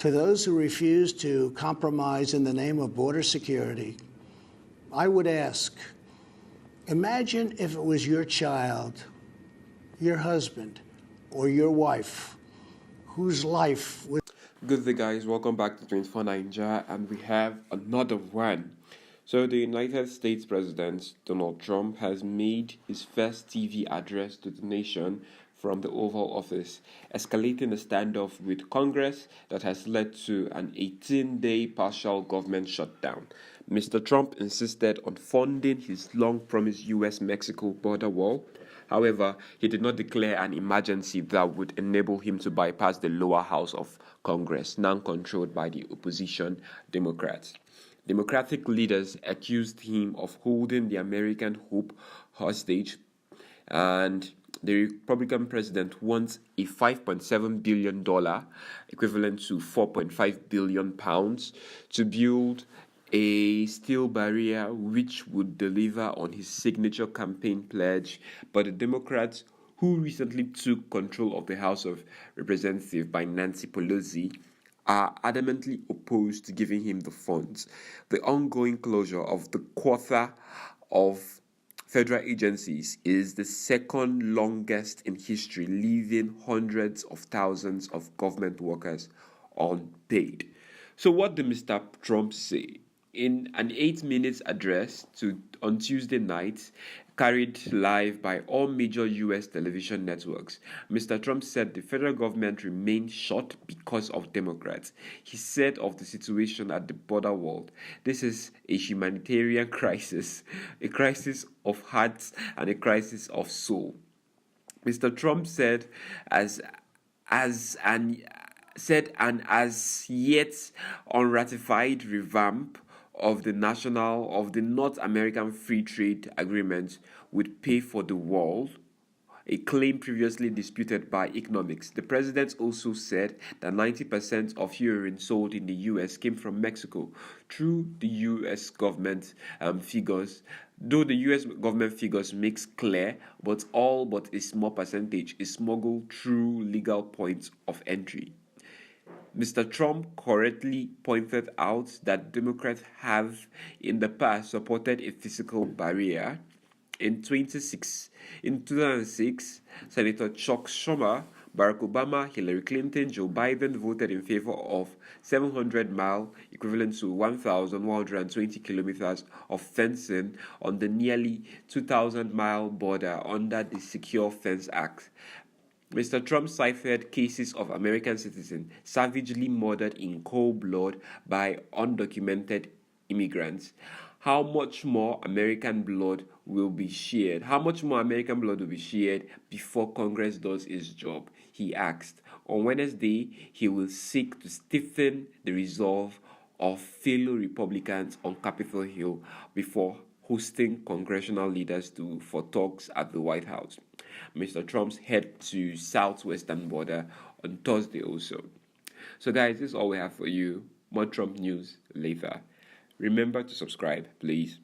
To those who refuse to compromise in the name of border security, I would ask, imagine if it was your child, your husband, or your wife whose life was... Good day, guys. Welcome back to 24 Ninja, and we have another one. So, the United States President Donald Trump has made his first TV address to the nation from the Oval Office, escalating a standoff with Congress that has led to an 18-day partial government shutdown. Mr. Trump insisted on funding his long-promised U.S.-Mexico border wall. However, he did not declare an emergency that would enable him to bypass the lower house of Congress, now controlled by the opposition Democrats. Democratic leaders accused him of holding the American hope hostage, and the Republican president wants a $5.7 billion, equivalent to £4.5 billion, to build a steel barrier which would deliver on his signature campaign pledge. But the Democrats, who recently took control of the House of Representatives by Nancy Pelosi, are adamantly opposed to giving him the funds. The ongoing closure of the quarter of federal agencies is the second longest in history, leaving hundreds of thousands of government workers unpaid. So what did Mr. Trump say? In an 8-minute address on Tuesday night, carried live by all major U.S. television networks, Mr. Trump said the federal government remained shut because of Democrats. He said of the situation at the border wall, "This is a humanitarian crisis, a crisis of hearts and a crisis of soul." Mr. Trump said an as yet unratified revamp of the North American Free Trade Agreement would pay for the wall, a claim previously disputed by economics. The president also said that 90% of heroin sold in the U.S. came from Mexico through the U.S. government figures. Though the U.S. government figures makes clear, but all but a small percentage is smuggled through legal points of entry. Mr. Trump correctly pointed out that Democrats have in the past supported a physical barrier. In 2006, Senator Chuck Schumer, Barack Obama, Hillary Clinton, Joe Biden voted in favor of 700-mile, equivalent to 1,120 kilometers of fencing on the nearly 2,000-mile border under the Secure Fence Act. Mr. Trump cited cases of American citizens savagely murdered in cold blood by undocumented immigrants. How much more American blood will be shed? How much more American blood will be shed before Congress does its job? He asked. On Wednesday, he will seek to stiffen the resolve of fellow Republicans on Capitol Hill before hosting congressional leaders for talks at the White House. Mr. Trump's head to southwestern border on Thursday also. So guys, this is all we have for you. More Trump news later. Remember to subscribe, please.